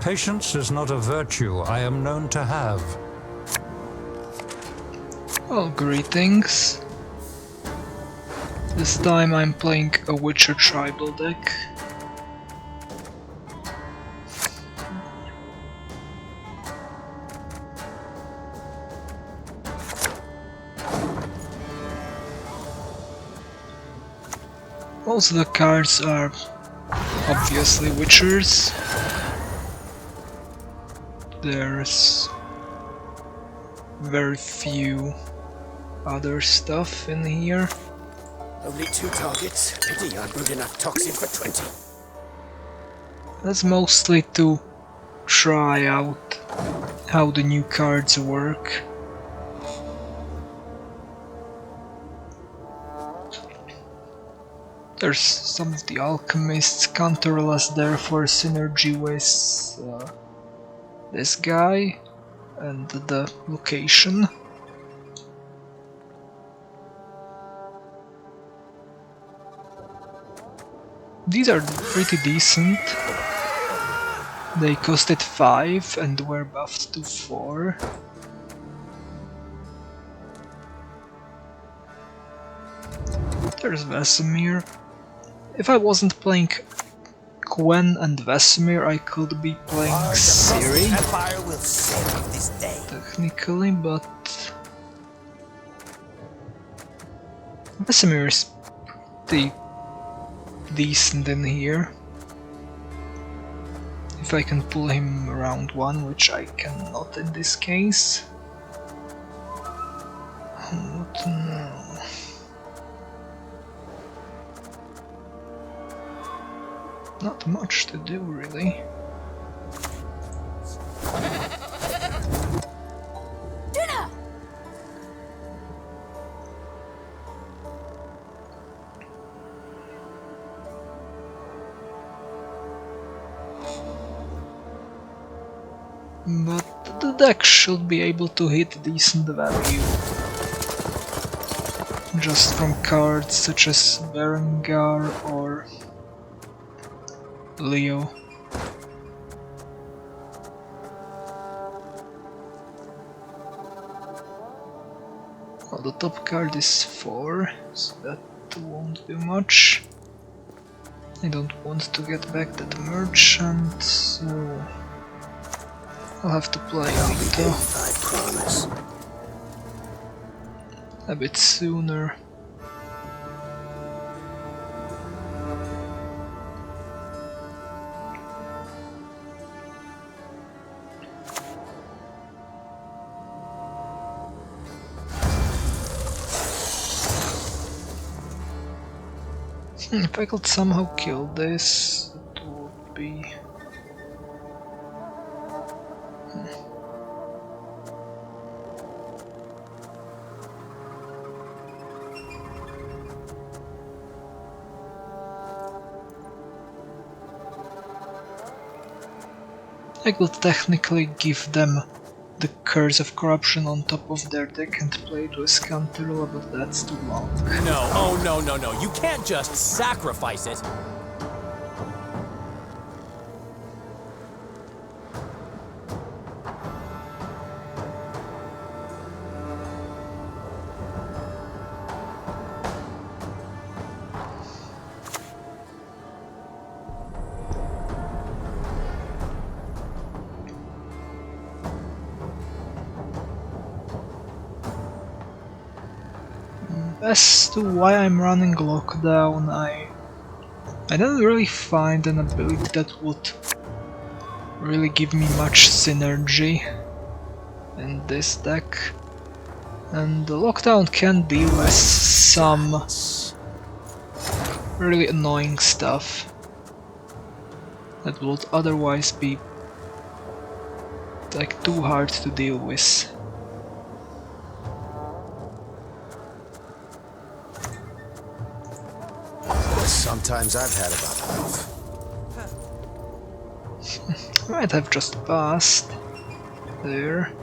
Patience is not a virtue I am known to have. Well, greetings. This time I'm playing a Witcher tribal deck. Most of the cards are obviously Witchers. There's very few other stuff in here. Only 2 targets. Pity I brewed enough toxin for 20. That's mostly to try out how the new cards work. There's some of the alchemists, counterless there for synergy with this guy and the location. These are pretty decent. They costed 5 and were buffed to 4. There's Vesemir. If I wasn't playing Gwent and Vesemir, I could be playing Ciri, technically, but Vesemir is pretty decent in here. If I can pull him around 1, which I cannot in this case. What now? Not much to do, really. Dinner! But the deck should be able to hit decent value. Just from cards such as Berengar or Leo. Well, the top card is 4, so that won't do much. I don't want to get back that merchant, so I'll have to play Lito a bit sooner. If I could somehow kill this, it would be... I could technically give them the Curse of Corruption on top of their deck and play it with Canterla, but that's too long. No, oh no, you can't just sacrifice it. As to why I'm running Lockdown, I didn't really find an ability that would really give me much synergy in this deck. And the Lockdown can deal with some really annoying stuff that would otherwise be like too hard to deal with. Sometimes I've had about enough. Might have just passed there.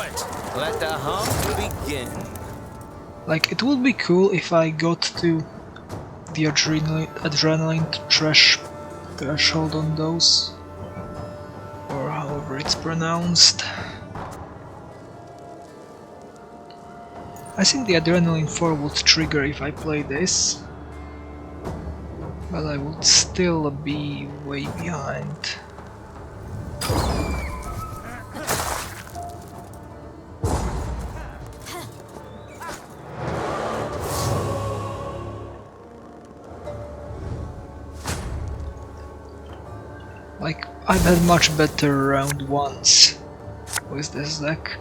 it! Let the hunt begin. Like, it would be cool if I got to the adrenaline threshold on those, or however it's pronounced. I think the adrenaline 4 would trigger if I play this, but I would still be way behind. Like, I've had much better round ones with this deck.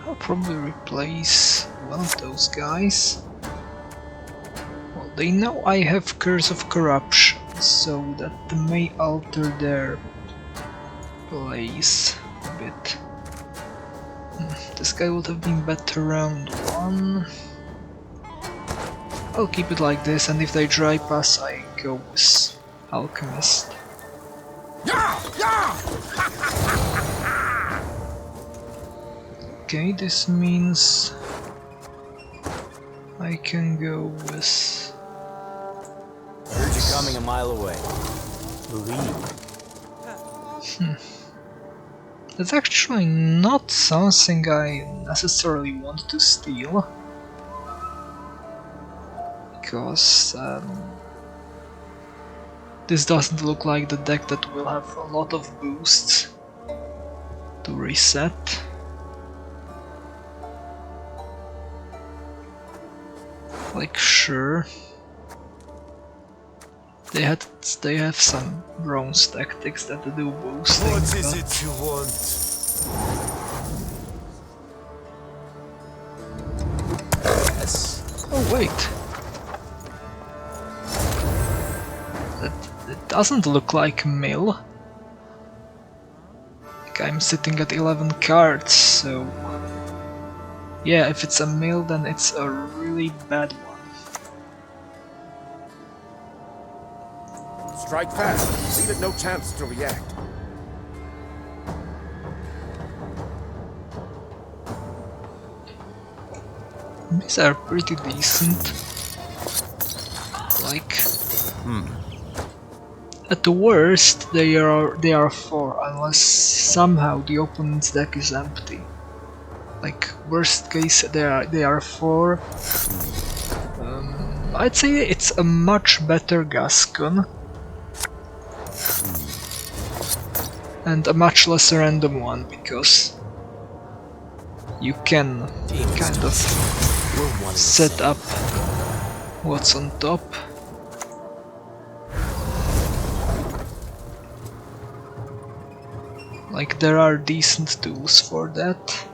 I'll probably replace one of those guys. Well, they know I have Curse of Corruption, so that may alter their place a bit. This guy would have been better round 1. I'll keep it like this, and if they dry pass, I go with Alchemist. Okay, this means I can go with... Heard you coming a mile away. Believe. That's actually not something I necessarily want to steal, because this doesn't look like the deck that will have a lot of boosts to reset. Like, sure, they have some bronze tactics that do boosting. What is it you want? Yes. Oh wait, it doesn't look like mill. Like, I'm sitting at 11 cards, so yeah, if it's a mill, then it's a really bad one. Strike fast. Leave it no chance to react. These are pretty decent. Like, at the worst, they are 4, unless somehow the opponent's deck is empty. Like, worst case, they are 4. I'd say it's a much better Gascon. And a much less random one, because you can kind of set up what's on top. Like, there are decent tools for that.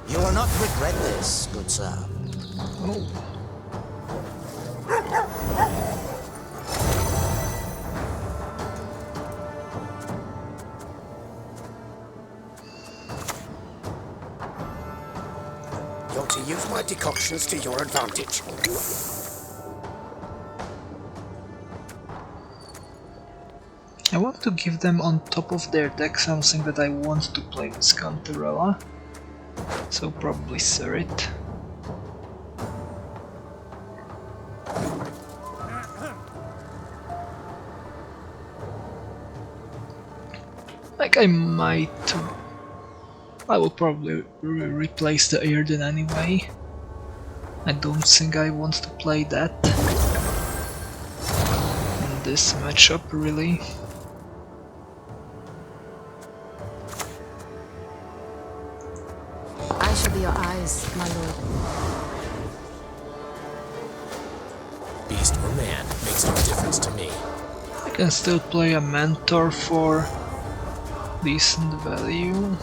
You will not regret this, good sir. Oh. You're to use my decoctions to your advantage. I want to give them on top of their deck something that I want to play with Cantarella. So probably Surrit. Like, I will probably replace the Airden anyway. I don't think I want to play that in this matchup, really. I shall be your eyes, my lord. Beast or man makes no difference to me. I can still play a Mentor for decent value.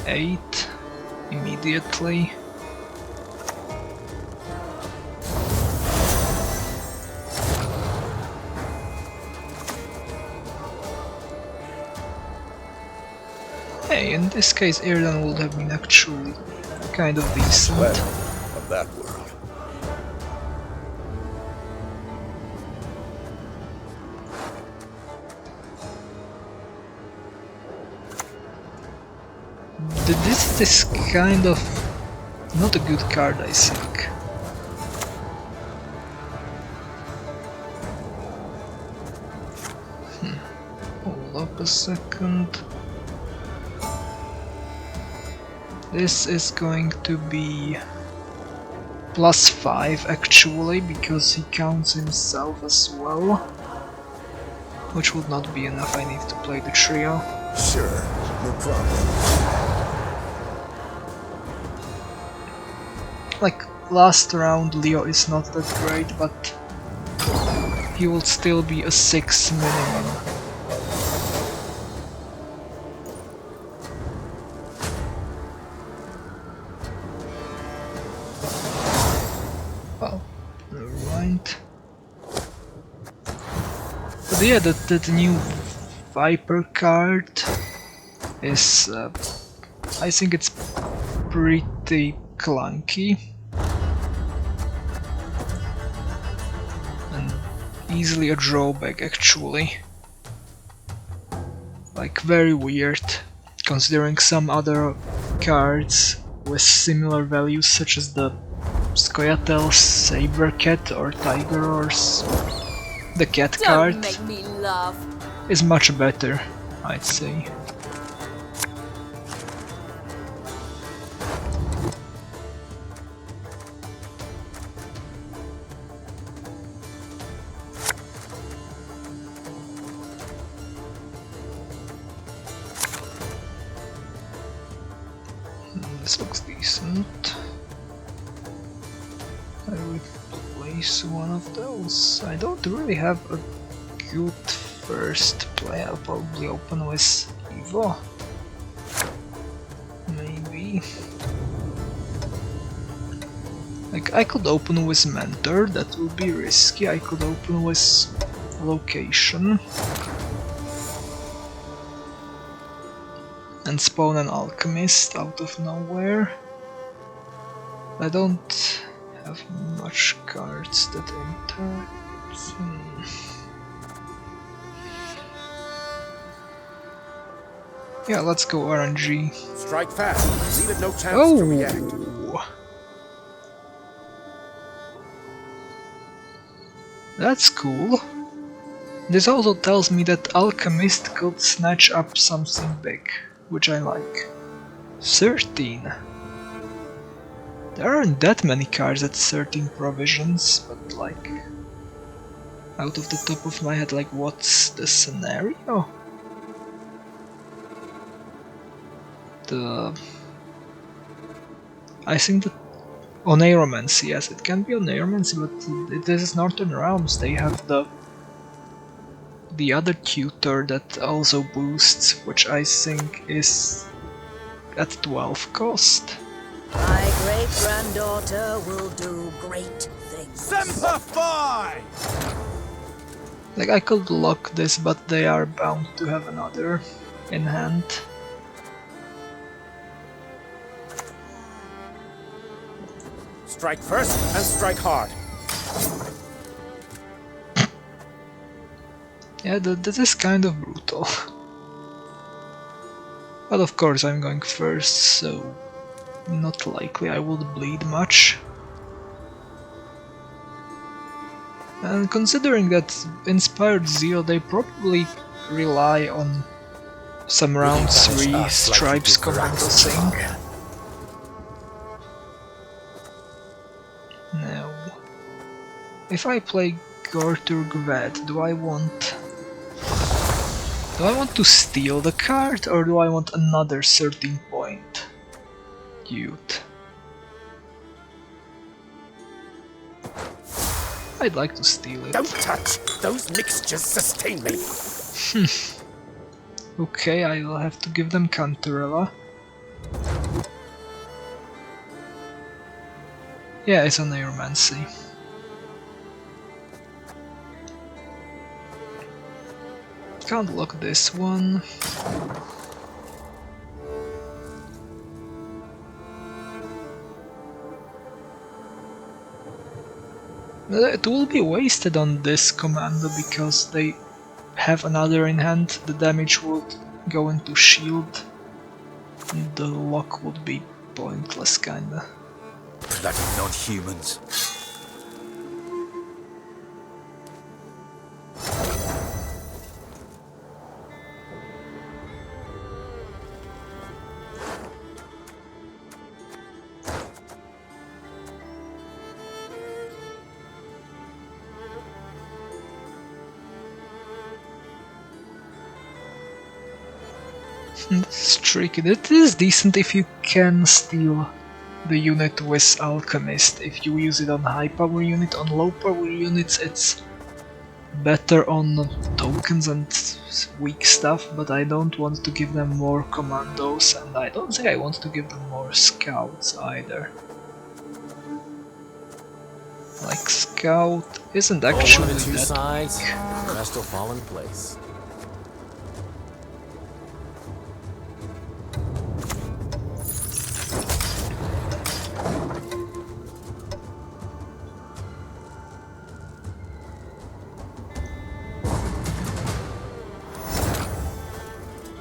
8 immediately. Hey, in this case Irdan would have been actually kind of decent. Of that world. This is kind of not a good card, I think. Hold up a second. This is going to be +5 actually, because he counts himself as well. Which would not be enough, I need to play the trio. Sure, no problem. Like, last round Leo is not that great, but he will still be a 6 minimum. Well, never mind. But yeah, that new Viper card is, I think it's pretty clunky and easily a drawback actually. Like, very weird, considering some other cards with similar values such as the Scoia'tael Saber Cat or Tiger Horse. The cat card Don't make me laugh. is much better, I'd say. This looks decent. I will place one of those. I don't really have a good first play. I'll probably open with Evo. Maybe. Like, I could open with Mentor, that would be risky. I could open with Location. And spawn an Alchemist out of nowhere. I don't have much cards that interact. Yeah, let's go RNG. Strike fast. Leave it no chance to react. Oh, that's cool. This also tells me that Alchemist could snatch up something big, which I like. 13. There aren't that many cards at 13 provisions, but like, out of the top of my head, like, what's the scenario? I think that Oneiromancy, yes, it can be Oneiromancy, but this is Northern Realms. They have the other tutor that also boosts, which I think is at 12 cost. My great-granddaughter will do great things. Semper Fi! Like, I could lock this, but they are bound to have another in hand. Strike first and strike hard. Yeah, this is kind of brutal. But of course I'm going first, so not likely I would bleed much. And considering that Inspired Zeal, they probably rely on some round 3 stripes commandosing. Now, if I play Gortur Gwent, do I want to steal the card, or do I want another 13 point youth? I'd like to steal it. Don't touch! Those mixtures sustain me. Okay, I'll have to give them Cantarella. Yeah, it's an Aeromancy. Can't lock this one. It will be wasted on this commando because they have another in hand. The damage would go into shield. And the lock would be pointless, kinda. Bloody non-humans. This is tricky. It is decent if you can steal the unit with Alchemist. If you use it on high power unit, on low power units it's better on tokens and weak stuff, but I don't want to give them more commandos, and I don't think I want to give them more scouts either. Like, scout isn't actually One of the two that sides, weak. the rest will fall in place.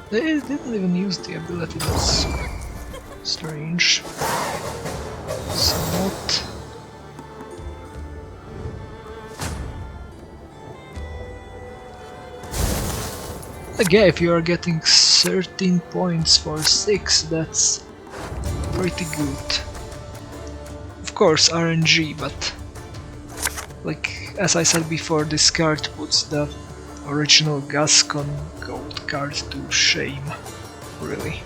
They didn't even use the ability, that's strange. Somewhat. Again, if you are getting 13 points for 6, that's pretty good. Of course, RNG, but like as I said before, this card puts the original Gascon gold card to shame, really.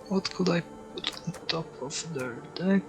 What could I put on top of their deck?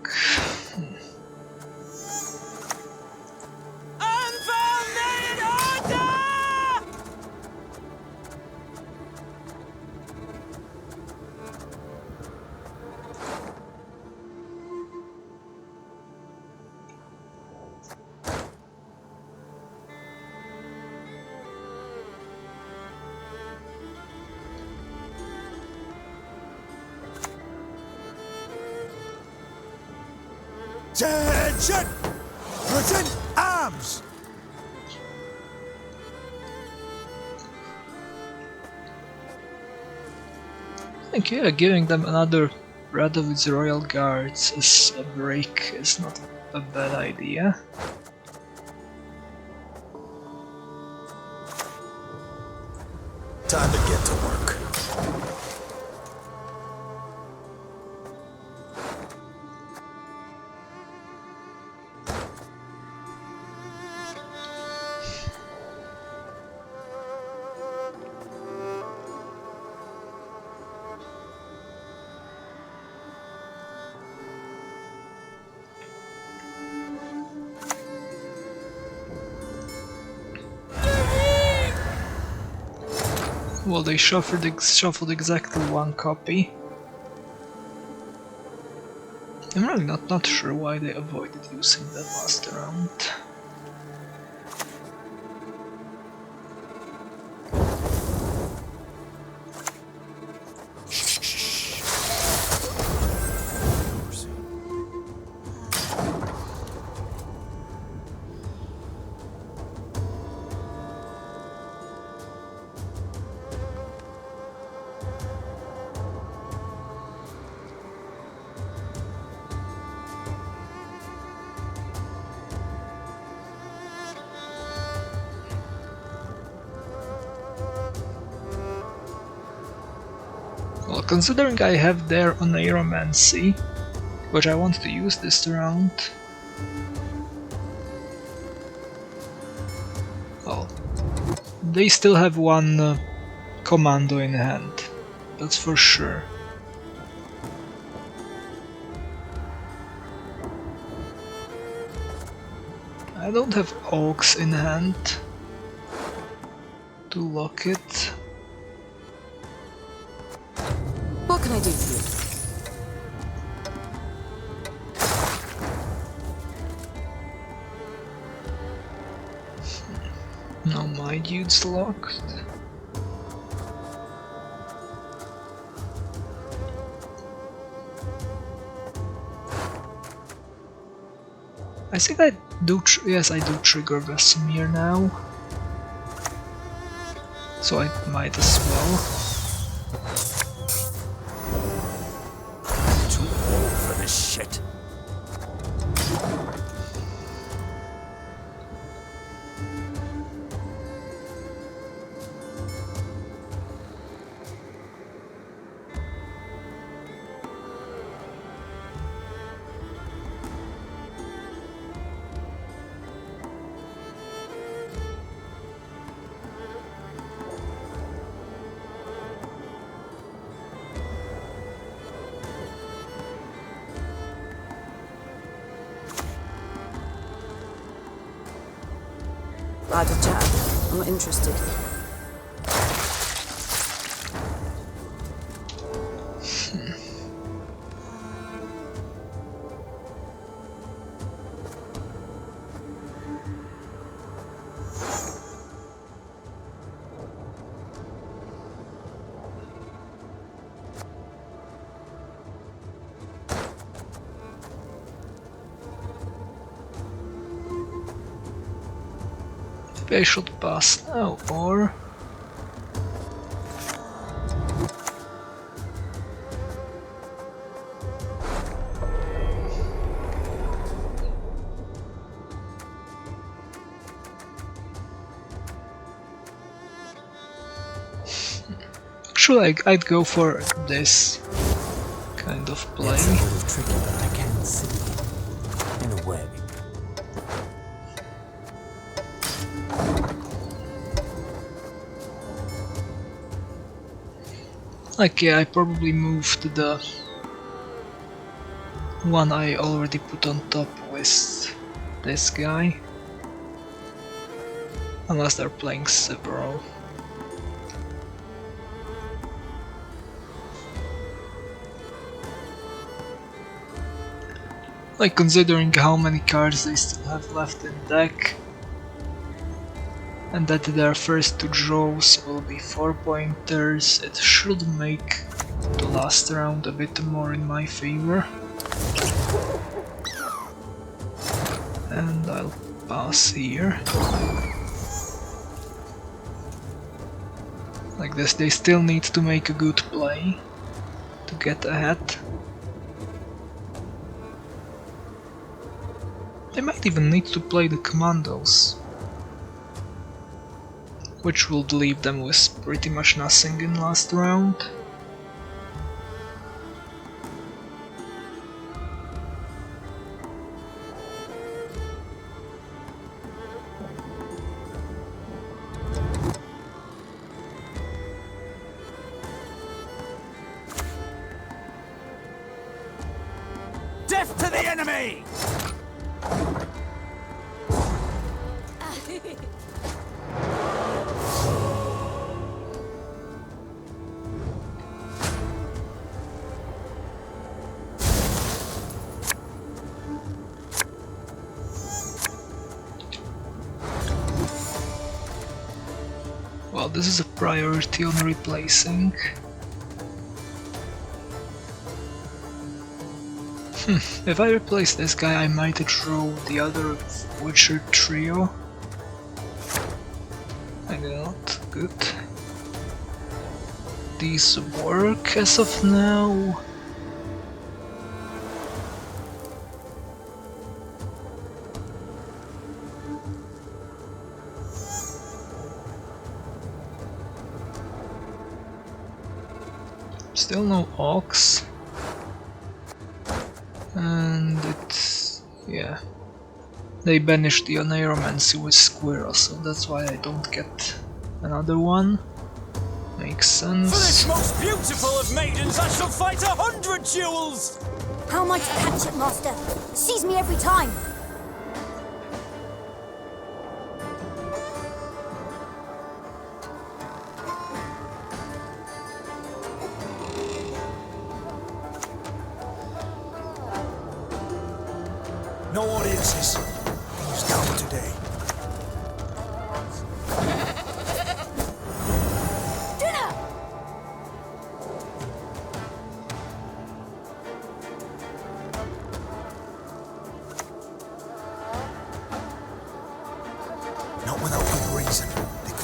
Attention! Present arms! Thank you. Giving them another Radovitz Royal Guards as a break is not a bad idea. Time to get to work. Well, they shuffled exactly one copy. I'm really not sure why they avoided using that last round. Well, considering I have their Oneiromancy, which I want to use this round, well, they still have one commando in hand, that's for sure. I don't have Oaks in hand to lock it. What can I do for you? Now my dude's locked. I think I do. Yes, I do trigger Vesemir now. So I might as well. Too old for this shit. About a chat. I'm interested. Maybe I should pass now, or... Actually, I'd go for this kind of play. It's a little tricky, but I can see. In a way. Like, yeah, I probably moved the one I already put on top with this guy. Unless they're playing several. Like, considering how many cards they still have left in deck, and that their first two draws will be 4-pointers, it should make the last round a bit more in my favor. And I'll pass here. Like this, they still need to make a good play to get ahead. They might even need to play the commandos, which would leave them with pretty much nothing in last round. Death to the enemy! Well, this is a priority on replacing. If I replace this guy, I might draw the other Witcher trio. Maybe not. Good. These work as of now. Still no Ox. And it's... yeah. They banished the Oneiromancy with Squirrel, so that's why I don't get another one. Makes sense. For this most beautiful of maidens, I shall fight 100 duels! How am I to catch it, Master? Sees me every time. No audiences. He's down today.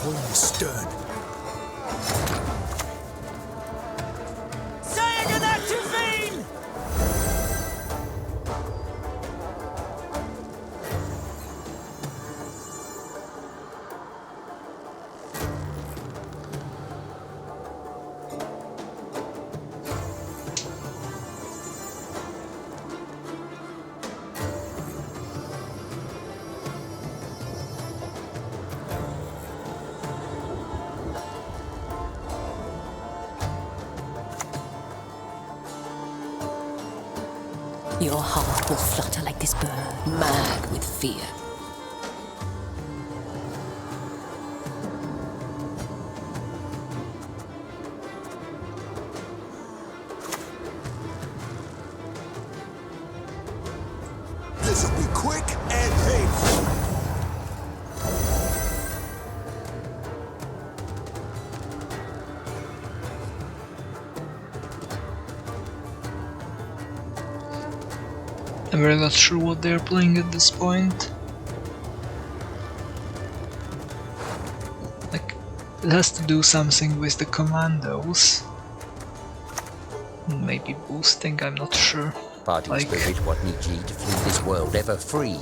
toiling stern. Säger det till vin! Your heart will flutter like this bird, mad with fear. This'll be quick and painful. I'm really not sure what they're playing at this point. Like, it has to do something with the commandos. Maybe boosting, I'm not sure. Parting Like- spirit, what needs ye to flee this world ever free?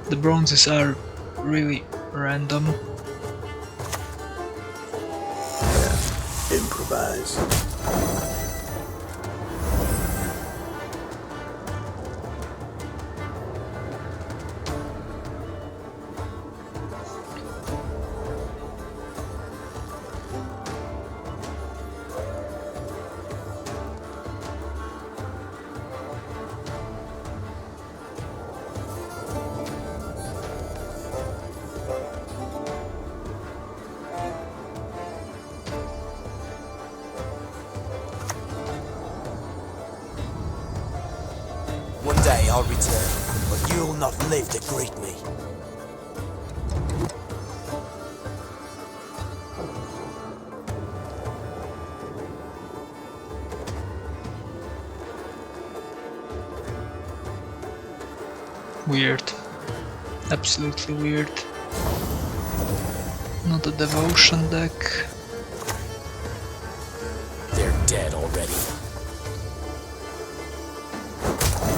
The bronzes are really random. Improvise. One day I'll return, but you'll not live to greet me. Weird. Absolutely weird. Not a devotion deck. They're dead already.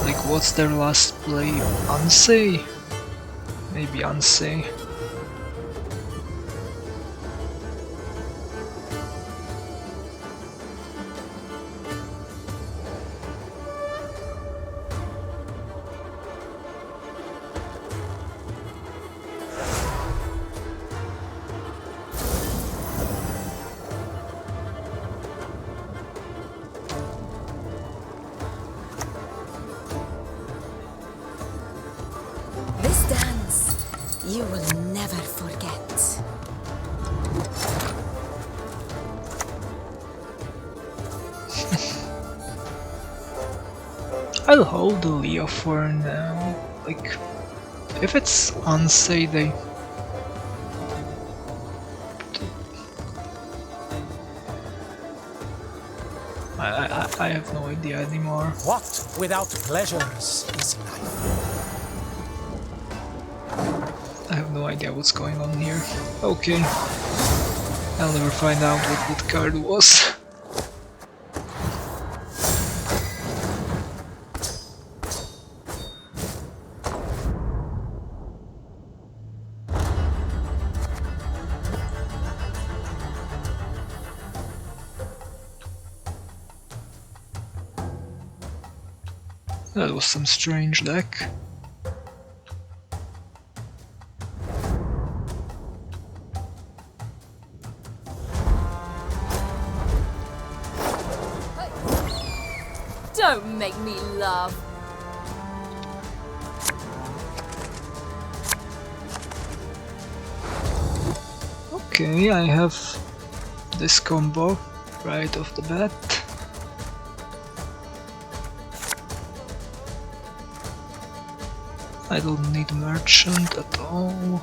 Like, what's their last play? Unsay? Maybe Unsay. This dance, you will never forget. I'll hold the Leo for now. Like, if it's Unsay, they... I have no idea anymore. What without pleasures is life? I have no idea what's going on here. Okay. I'll never find out what that card was. That was some strange deck. Don't make me laugh. Okay, I have this combo right off the bat. I don't need merchant at all.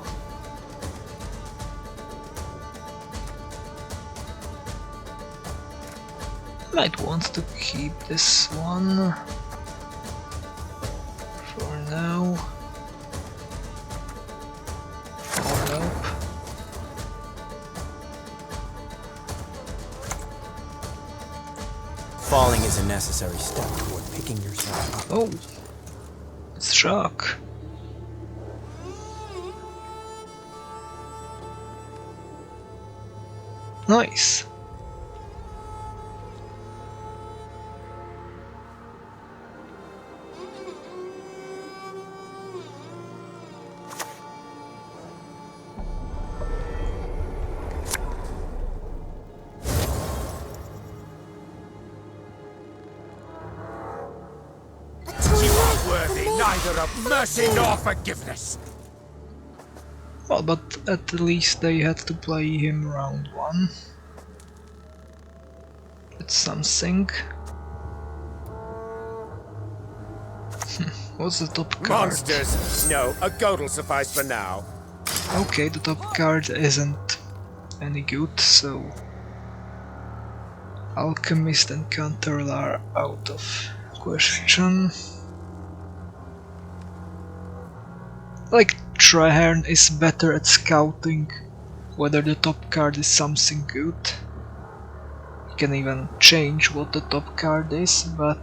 Might want to keep this one for now. Or nope. is a necessary step toward picking yourself up. Oh, it's shock. Nice. Neither of mercy nor forgiveness. Well, but at least they had to play him round 1. It's something. What's the top card? Monsters! No, a goat'll suffice for now. Okay, the top card isn't any good, so Alchemist and Counter are out of question. Like, Traherne is better at scouting whether the top card is something good. You can even change what the top card is, but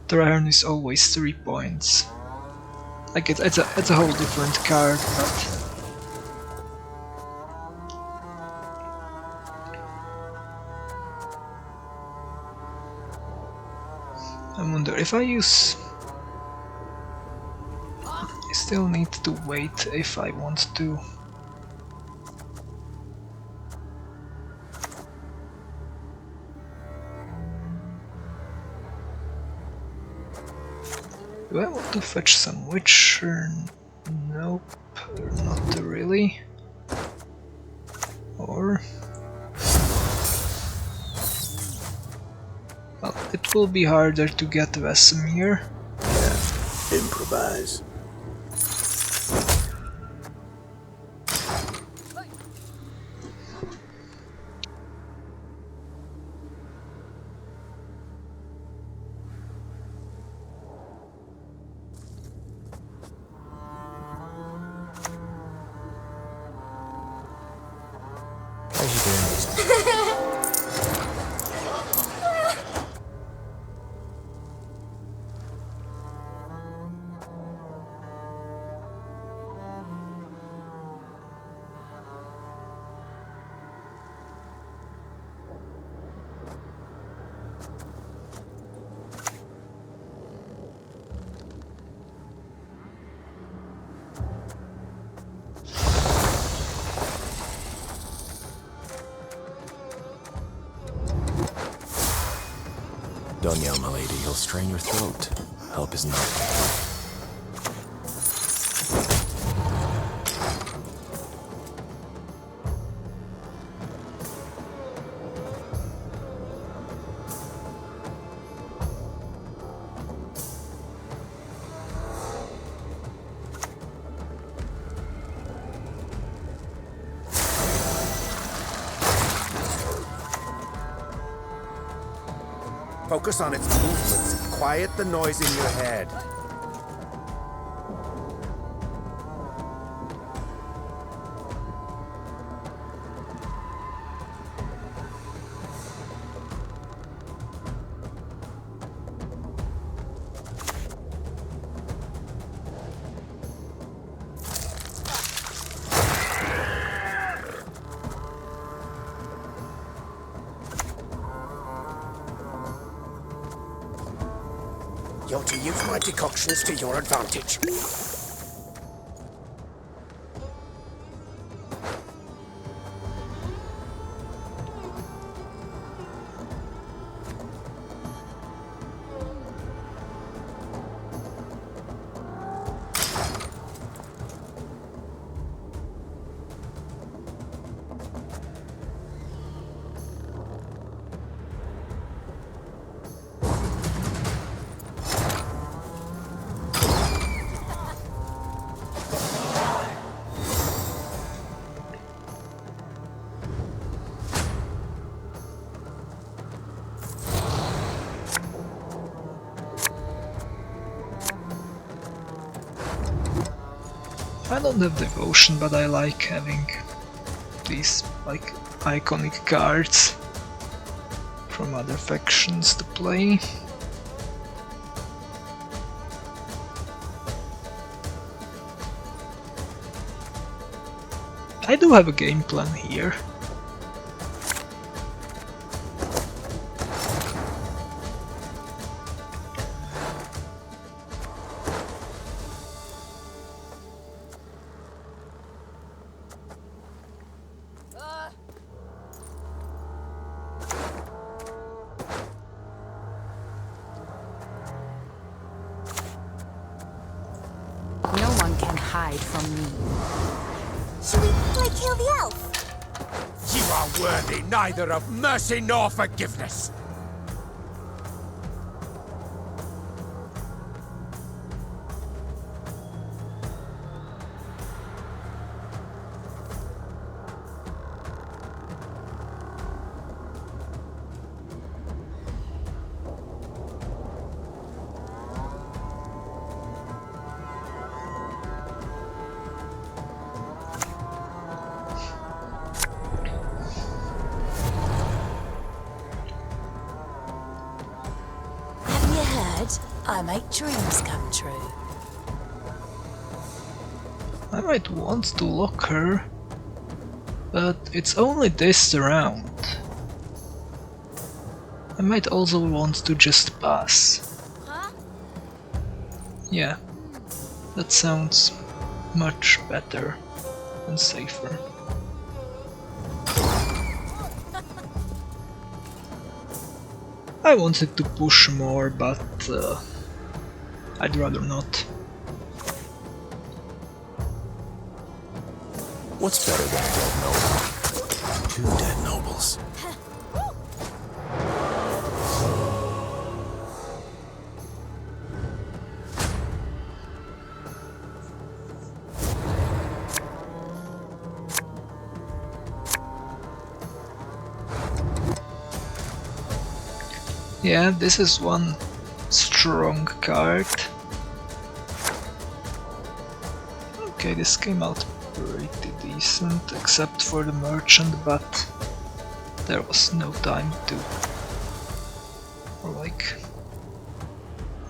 Traherne is always 3 points. Like, it's a whole different card, but I wonder if I use... I still need to wait if I want to. Do I want to fetch some Witcher? Nope, not really. Or... well, it will be harder to get Vesemir. Improvise. Don't yell, my lady. He'll strain your throat. Help is not. Focus on its movements. Quiet the noise in your head. You're to use my decoctions to your advantage. I don't have devotion, but I like having these like iconic cards. from other factions to play. I do have a game plan here. No one can hide from me. Should we play kill the elf? You are worthy neither of mercy nor forgiveness. I make dreams come true. I might want to lock her, but it's only this round. I might also want to just pass. Yeah, that sounds much better and safer. I wanted to push more, but I'd rather not. What's better than a dead noble? Two dead nobles. Yeah, this is one strong card. Okay, this came out pretty decent, except for the merchant, but there was no time to... or like...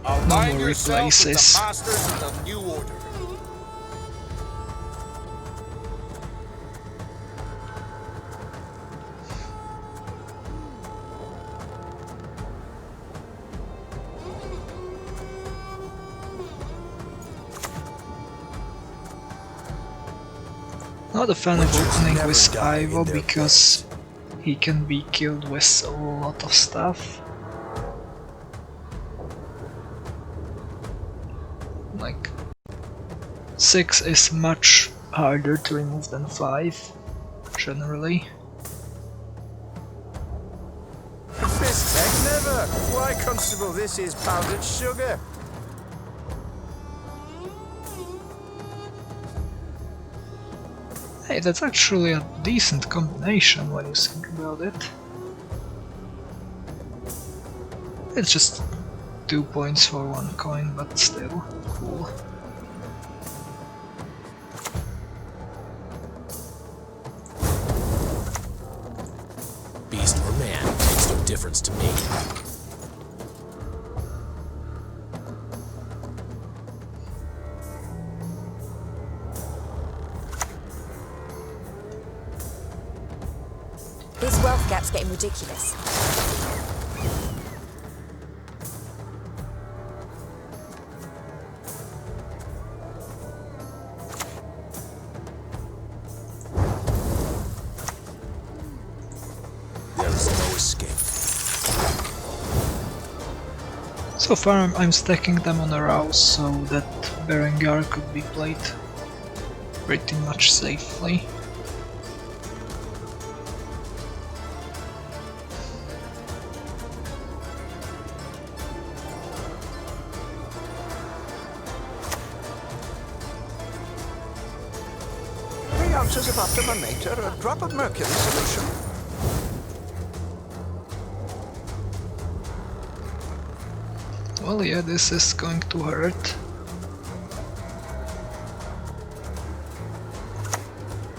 no more replaces. Masters of the New Order. Not a fan of opening with Ivo because he can be killed with a lot of stuff. Like 6 is much harder to remove than 5, generally. This heck never! Why, Constable, this is powdered sugar. Hey, that's actually a decent combination when you think about it. It's just 2 points for 1 coin, but still cool. Beast or man makes no difference to me. This wealth gap's getting ridiculous. There is no escape. So far I'm stacking them on a rouse so that Berengar could be played pretty much safely. Ounces of optimator, a drop of mercury solution. Well, yeah, this is going to hurt.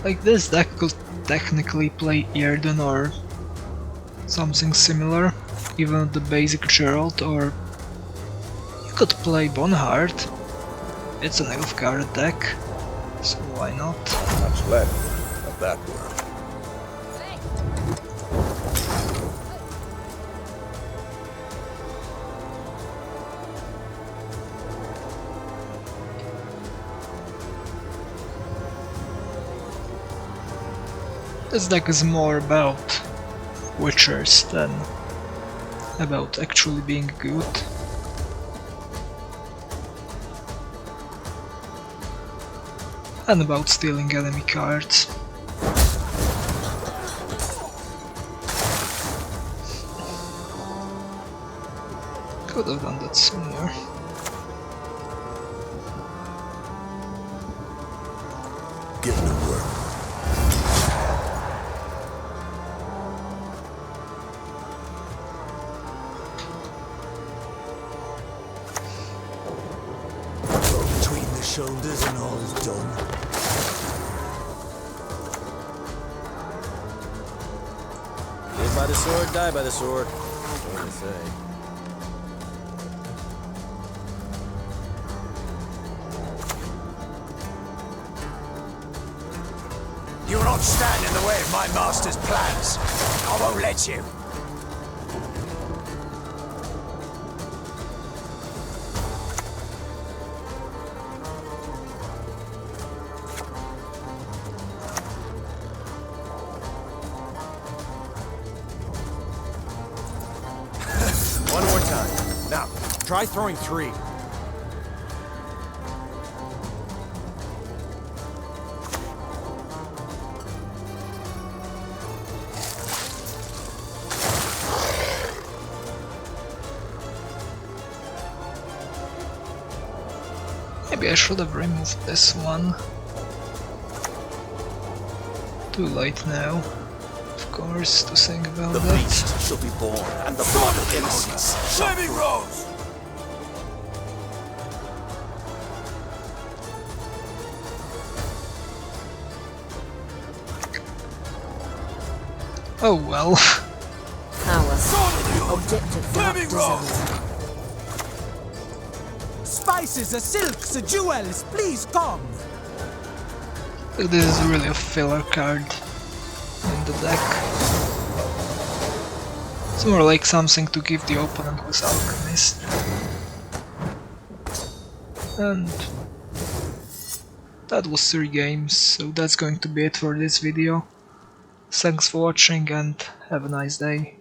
Like, this deck could technically play Earden or something similar, even with the basic Geralt, or you could play Bonhart. It's an Nilfgaard deck, so why not? Much left of that world. This deck is more about Witchers than about actually being good. And about stealing enemy cards. Could have done that sooner. Get to work. Between the shoulders and all's done. Live by the sword, die by the sword. What do they say? You will not stand in the way of my master's plans. I won't let you. One more time. Now, try throwing 3. Maybe I should have removed this one. Too late now, of course, to think about that. beast shall be born, and the blood of innocence. Flaming Rose! Oh well. Power. Objective not Flaming Rose! desired. Spices, the silks, the jewels, please come! This is really a filler card in the deck. It's more like something to give the opponent who's Alchemist. And that was 3 games, so that's going to be it for this video. Thanks for watching and have a nice day.